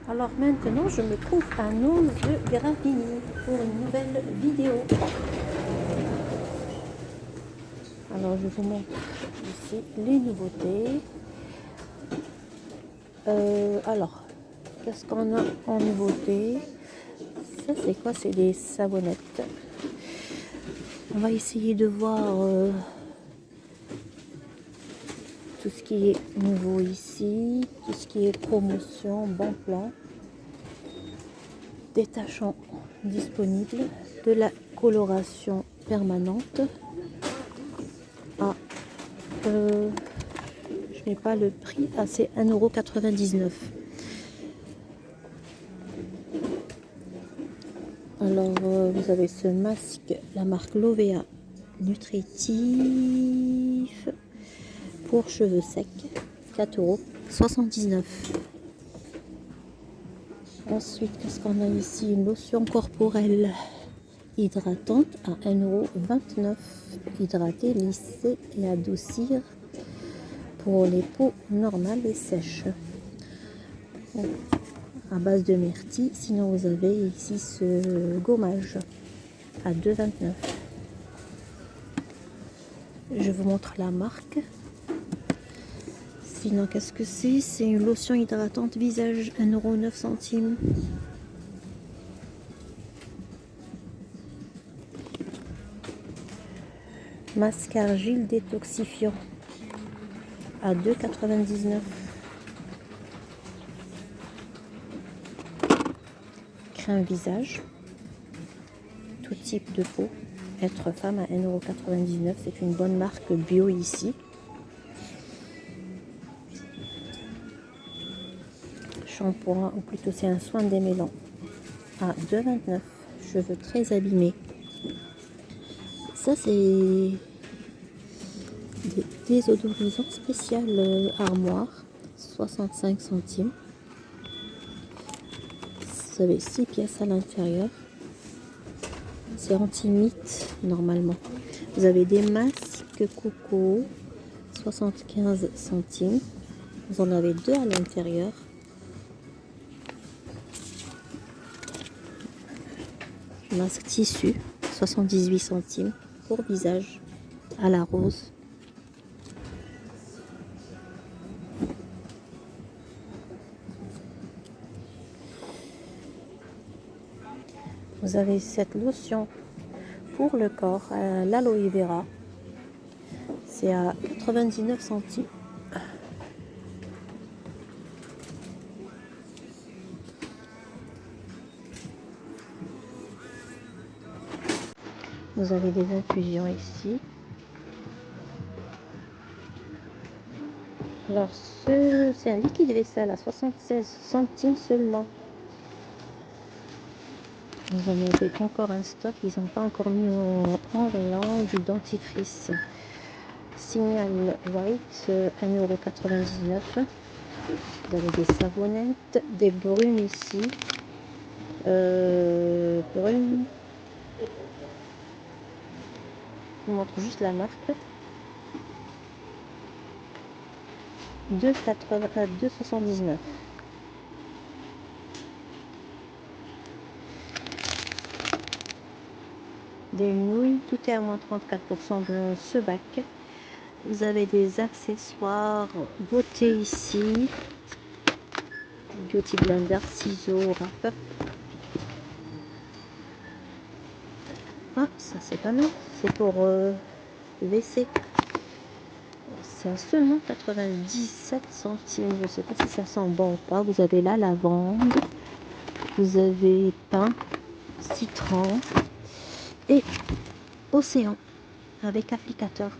Alors maintenant, je me trouve à Nome de Gravigny pour une nouvelle vidéo. Alors je vous montre ici les nouveautés. Alors, qu'est-ce qu'on a en nouveauté? Ça c'est quoi? C'est des savonnettes. On va essayer de voir tout ce qui est nouveau ici, tout ce qui est promotion, bon plan, détachant disponible, de la coloration permanente. Ah, je n'ai pas le prix, ah, c'est 1,99 €. Alors, vous avez ce masque, la marque Lovea Nutritif pour cheveux secs, 4,79 €. Ensuite, qu'est-ce qu'on a ici? Une lotion corporelle hydratante à 1,29 €. Hydrater, lisser et adoucir pour les peaux normales et sèches. Bon, à base de myrtille. Sinon, vous avez ici ce gommage à 2,29 €. Je vous montre la marque. Sinon, qu'est-ce que c'est? C'est une lotion hydratante visage, 1,09 €. Masque argile détoxifiant à 2,99 €. Crème visage, tout type de peau, être femme à 1,99 €. C'est une bonne marque bio ici. Shampoing, ou plutôt c'est un soin démêlant à 2,29 €. Cheveux très abîmés. Ça c'est des désodorisants spécial armoire, 65 centimes. Vous avez 6 pièces à l'intérieur. C'est anti-mite normalement. Vous avez des masques coco, 75 centimes. Vous en avez 2 à l'intérieur. Masque tissu, 78 centimes pour visage à la rose. Vous avez cette lotion pour le corps, l'aloe vera. C'est à 99 centimes. Vous avez des infusions ici. Alors, c'est un liquide vaisselle à 76 centimes seulement. Vous en avez encore un stock. Ils n'ont pas encore mis en vente du dentifrice. Signal White, 1,99 €. Vous avez des savonnettes, des brumes ici. Brumes. Je vous montre juste la marque. 2,79 €. Des nouilles, tout est à moins 34% de ce bac. Vous avez des accessoires beauté ici. Beauty blender, ciseaux, râpe. Ah, ça c'est pas mal. C'est pour WC. C'est à seulement 97 centimes. Je ne sais pas si ça sent bon ou pas. Vous avez la lavande. Vous avez pain, citron et océan avec applicateur.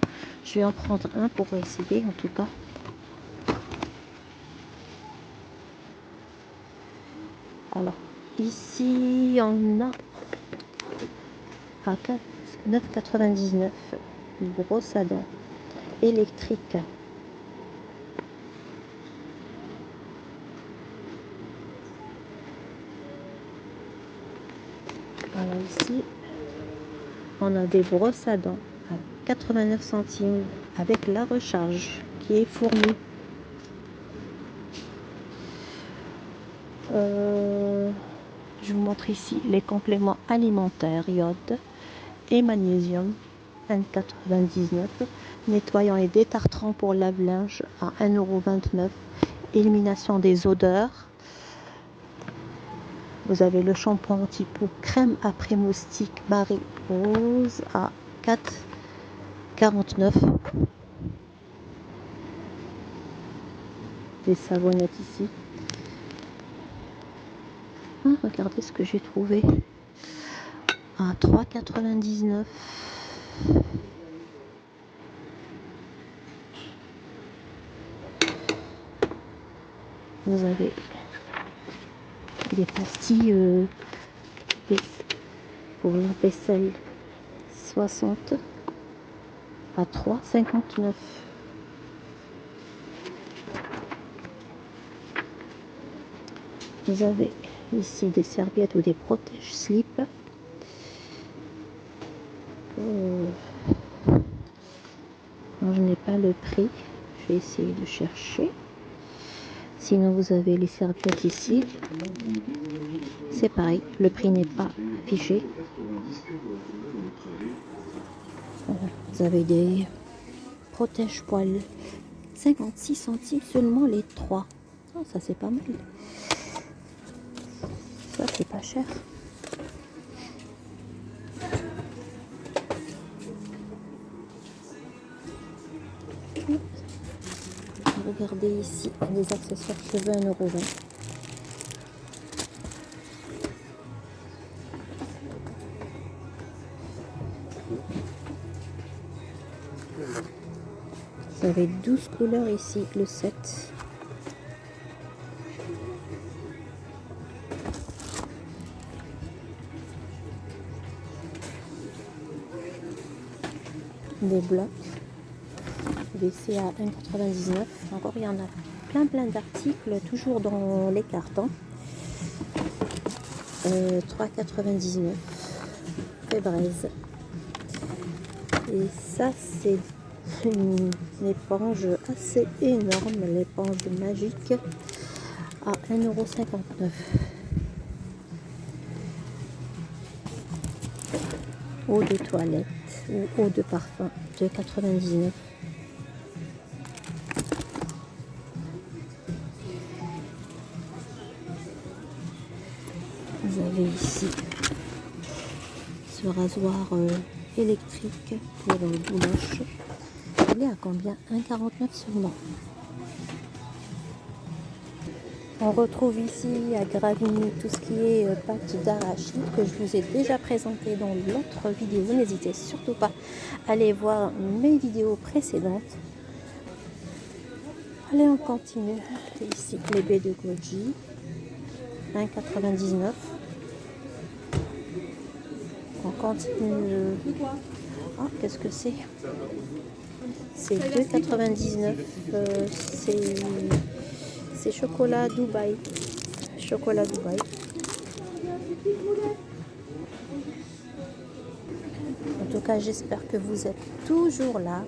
Je vais en prendre un pour essayer en tout cas. Alors ici on a à 9,99 € une brosse à dents électrique. Alors ici on a des brosses à dents à 89 centimes avec la recharge qui est fournie. Je vous montre ici les compléments alimentaires, iode et magnésium, 1,99 €. Nettoyant et détartrant pour lave-linge à 1,29 €. Élimination des odeurs. Vous avez le shampoing anti-poux crème après moustique Marie Rose à 4,49 €. Des savonnettes ici. Ah, regardez ce que j'ai trouvé à 3,99 €. Vous avez des pastilles pour la vaisselle 60 à 3,59 €. Vous avez ici des serviettes ou des protèges slip. Je n'ai pas le prix, je vais essayer de chercher. Sinon vous avez les serviettes ici, c'est pareil, le prix n'est pas affiché. Vous avez des protège poils 56 centimes seulement les 3. Oh, ça c'est pas mal, ça c'est pas cher. Regardez ici, les accessoires cheveux 1,20 €. Vous avez 12 couleurs ici, le set. Des blocs. WC à 1,99 €. Encore, il y en a plein d'articles, toujours dans les cartons. 3,99 €. Febreze. Et ça, c'est une éponge assez énorme, l'éponge magique à 1,59 €. Eau de toilette ou eau de parfum, 2,99 €. Vous avez ici ce rasoir électrique pour bouloche. Il est à combien? 1,49 € seulement. On retrouve ici à Gravigny tout ce qui est pâte d'arachide que je vous ai déjà présenté dans l'autre vidéo. N'hésitez surtout pas à aller voir mes vidéos précédentes. Allez, on continue. Ici, les baies de goji, 1,99 €. On continue. Ah, qu'est-ce que c'est? C'est 2,99 €. C'est chocolat Dubaï. Chocolat Dubaï. En tout cas, j'espère que vous êtes toujours là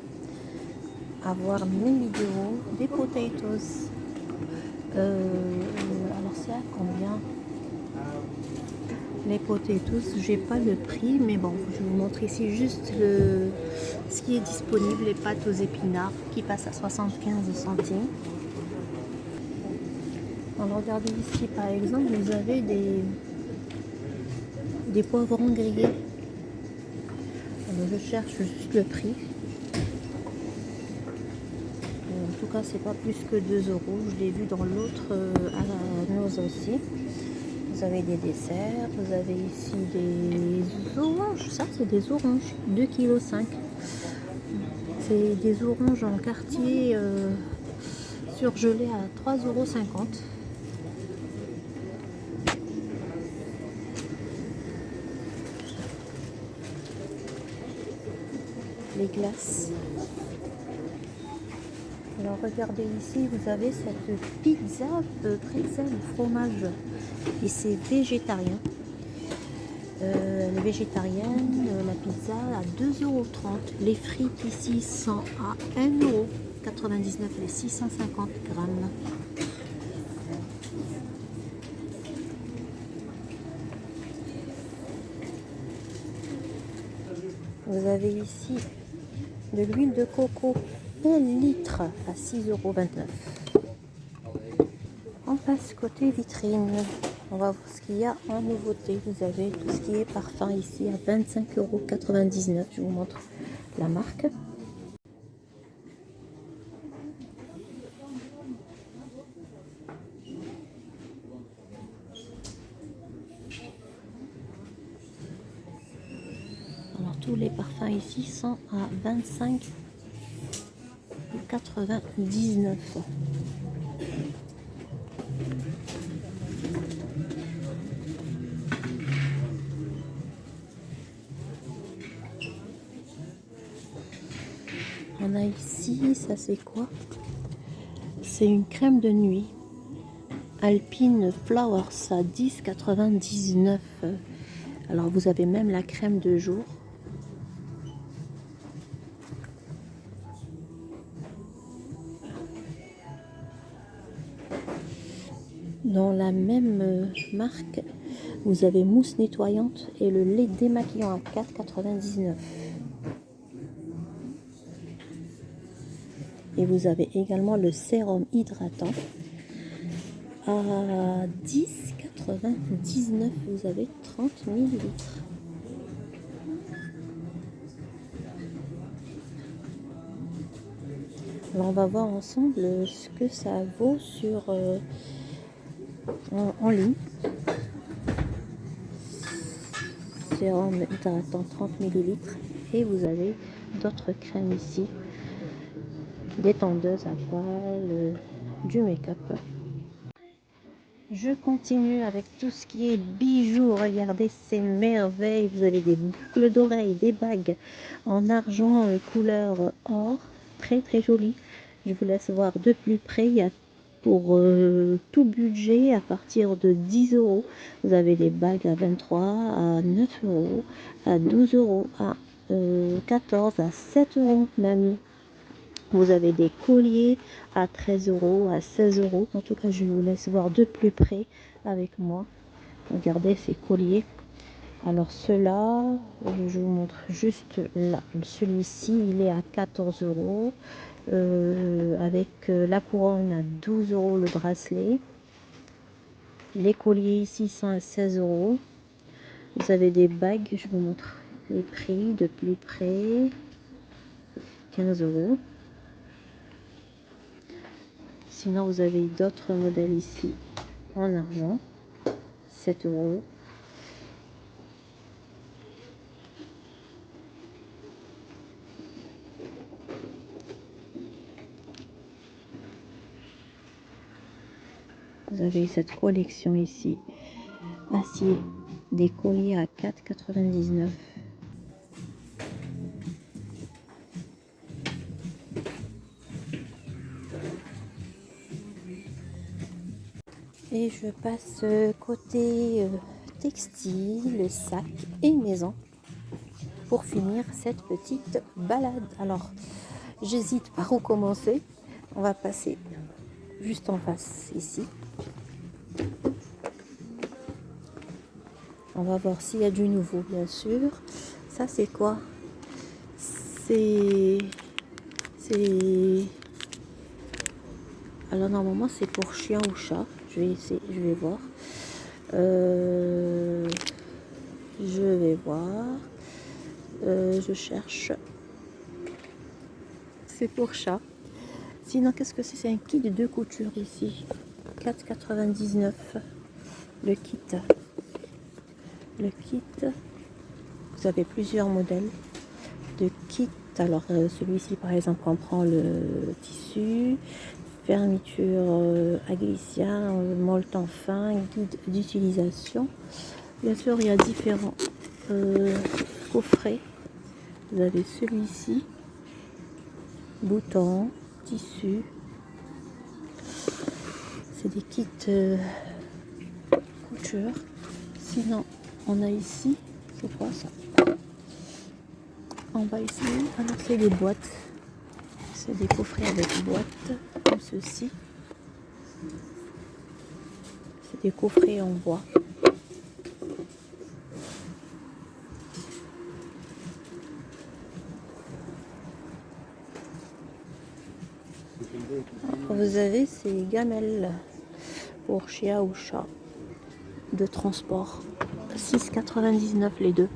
à voir mes vidéos. Des potatoes. Alors, c'est à combien? Les potatoes, j'ai pas le prix, mais bon, je vous montre ici juste ce qui est disponible. Les pâtes aux épinards qui passent à 75 centimes. Alors, regardez ici, par exemple, vous avez des poivrons grillés. Alors, je cherche juste le prix. En tout cas, c'est pas plus que 2 €. Je l'ai vu dans l'autre annonce aussi. Vous avez des desserts, vous avez ici des oranges. Ça, c'est des oranges, 2,5 kg. C'est des oranges en quartier surgelées à 3,50 €. Les glaces. Alors regardez ici, vous avez cette pizza pretzel fromage et c'est végétarien. Elle est végétarienne, la pizza à 2,30 €. Les frites ici sont à 1,99 € les 650 grammes. Vous avez ici de l'huile de coco 1 litre à 6,29 €. On passe côté vitrine. On va voir ce qu'il y a en nouveauté. Vous avez tout ce qui est parfum ici à 25,99 €. Je vous montre la marque. Alors tous les parfums ici sont à 25,99 €. On a ici, ça c'est quoi? C'est une crème de nuit Alpine Flowers à 10,99 €. Alors vous avez même la crème de jour. Dans la même marque, vous avez mousse nettoyante et le lait démaquillant à 4,99 €. Et vous avez également le sérum hydratant à 10,99 €. Vous avez 30 ml. Alors on va voir ensemble ce que ça vaut sur en ligne. Sérum hydratant 30 ml. Et vous avez d'autres crèmes ici, des tondeuses à poils, du make-up. Je continue avec tout ce qui est bijoux. Regardez ces merveilles. Vous avez des boucles d'oreilles, des bagues en argent couleur or. Très très joli. Je vous laisse voir de plus près. Il y a pour tout budget à partir de 10 €. Vous avez des bagues à 23, à 9 €, à 12 €, à 14, à 7 € même. Vous avez des colliers à 13 €, à 16 €. En tout cas, je vous laisse voir de plus près avec moi. Regardez ces colliers. Alors ceux-là, je vous montre juste là. Celui-ci, il est à 14 € avec la couronne à 12 € le bracelet. Les colliers ici sont à 16 €. Vous avez des bagues, je vous montre les prix de plus près. 15 €. Sinon, vous avez d'autres modèles ici en argent, 7 €. Vous avez cette collection ici, acier, des colliers à 4,99 €. Et je passe côté textile, sac et maison pour finir cette petite balade. Alors, j'hésite par où commencer. On va passer juste en face ici. On va voir s'il y a du nouveau, bien sûr. Ça, c'est quoi? C'est... Alors, normalement, c'est pour chien ou chat. Je vais essayer, je vais voir. Je vais voir. Je cherche. C'est pour chat. Sinon, qu'est-ce que c'est? C'est un kit de couture ici. 4,99 €. Le kit. Le kit. Vous avez plusieurs modèles de kit. Alors, celui-ci, par exemple, comprend le tissu, fermeture à glissière, molleton fin, guide d'utilisation. Bien sûr, il y a différents coffrets. Vous avez celui-ci, bouton, tissu. C'est des kits couture. Sinon, on a ici, c'est quoi ça? On va ici, alors c'est des boîtes. C'est des coffrets avec boîtes, comme ceci. C'est des coffrets en bois. vous avez ces gamelles pour chien ou chat de transport. 6,99 les deux.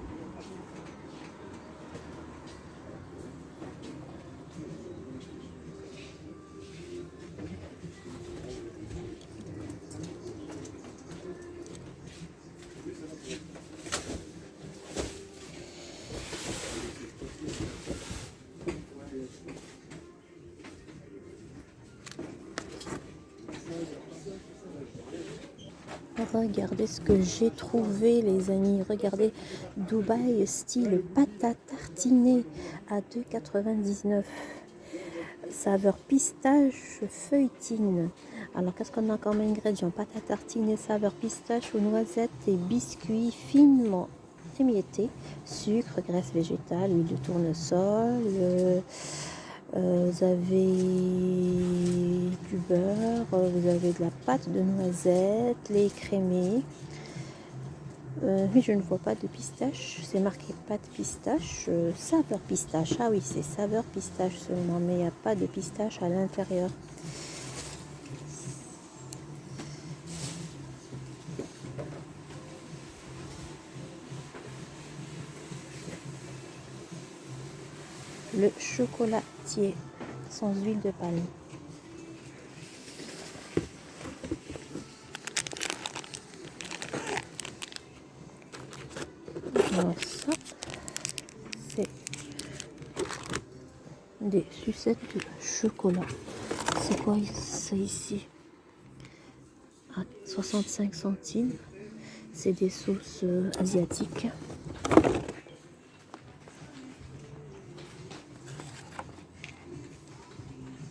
Regardez ce que j'ai trouvé, les amis. Regardez, Dubaï style pâte à tartiner à 2,99. Saveur pistache feuilletine. Alors, qu'est-ce qu'on a comme ingrédients? Pâte à tartiner, saveur pistache aux noisettes et biscuits finement émiettés, sucre, graisse végétale, huile de tournesol. Vous avez du beurre, vous avez de la pâte de noisette, lait écrémé. Mais je ne vois pas de pistache, c'est marqué pâte pistache, saveur pistache. Ah oui, c'est saveur pistache seulement, mais il n'y a pas de pistache à l'intérieur. Le chocolatier sans huile de palme. Alors ça, c'est des sucettes de chocolat. C'est quoi ça ici? À 65 centimes. C'est des sauces asiatiques.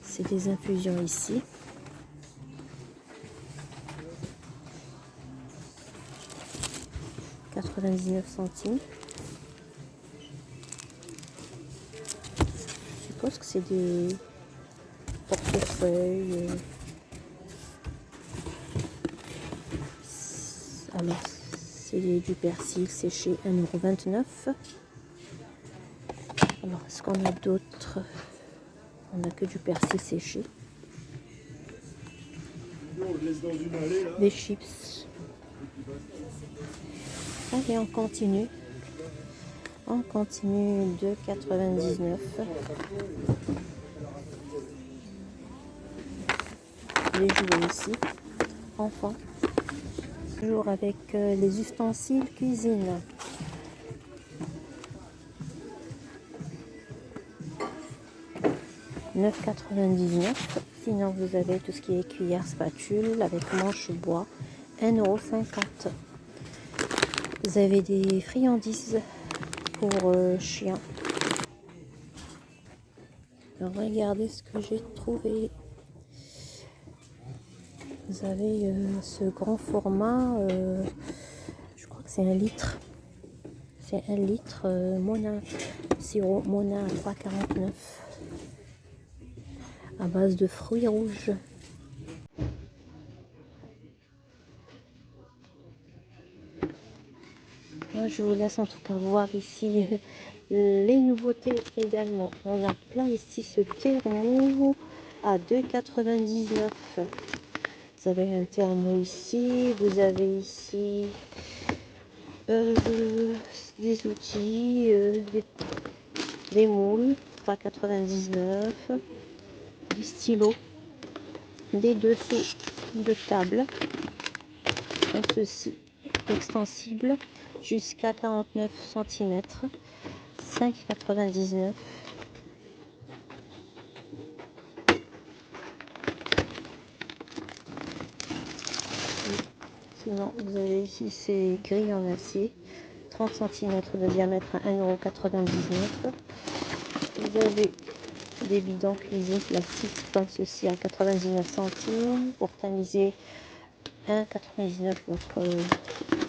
C'est des infusions ici. « 99 centimes. Je suppose que c'est des portefeuilles. Alors, c'est du persil séché 1,29 €. Alors, est-ce qu'on a d'autres? On n'a que du persil séché. Des chips. Allez, on continue. On continue, 2,99 €. Les jouets ici. Enfants. Toujours avec les ustensiles cuisine. « 9,99 €. Sinon, vous avez tout ce qui est cuillère, spatule avec manche bois, 1,50 €. Vous avez des friandises pour chiens. Alors, regardez ce que j'ai trouvé. Vous avez ce grand format, je crois que c'est 1 litre. C'est 1 litre Mona, sirop Mona à 3,49 € à base de fruits rouges. Moi, je vous laisse en tout cas voir ici les nouveautés également. On a plein ici ce thermo à 2,99 €. Vous avez un thermo ici, vous avez ici des outils, des moules, 3,99 €, des stylos, des dessous de table, comme ceci, extensible jusqu'à 49 cm, 5,99 €. Sinon, vous avez ici ces grilles en acier, 30 cm de diamètre à 1,99 €. Vous avez des bidons cuisine plastiques comme ceci à 99 centimes pour tamiser 1,99 € votre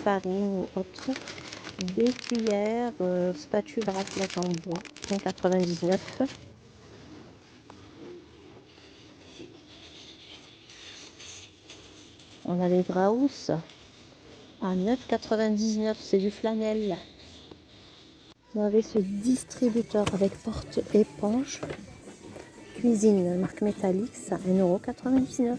farine ou autre. Des cuillères, spatule raclette en bois, 1,99 €. On a les Draus à 9,99 €, c'est du flanelle. Vous avez ce distributeur avec porte-éponge cuisine, marque Metalix, à 1,99 €.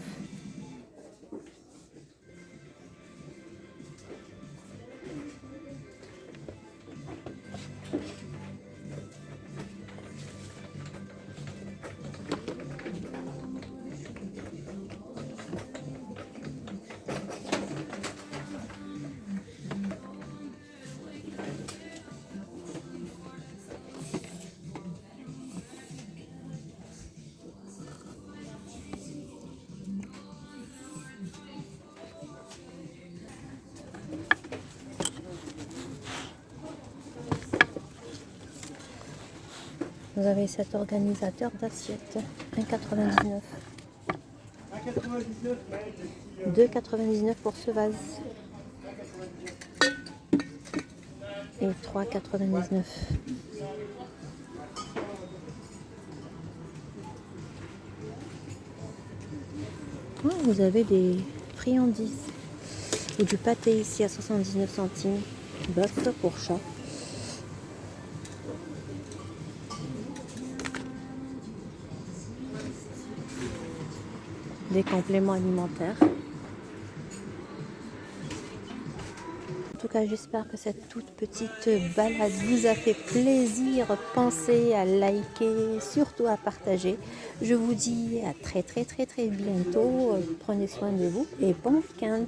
Vous avez cet organisateur d'assiettes, 1,99 €. 2,99 € pour ce vase. Et 3,99 €. Oh, vous avez des friandises ou du pâté ici à 79 centimes. Bœuf pour chat. Des compléments alimentaires. En tout cas, j'espère que cette toute petite balade vous a fait plaisir. Pensez à liker, surtout à partager. Je vous dis à très bientôt. Prenez soin de vous et bon week-end.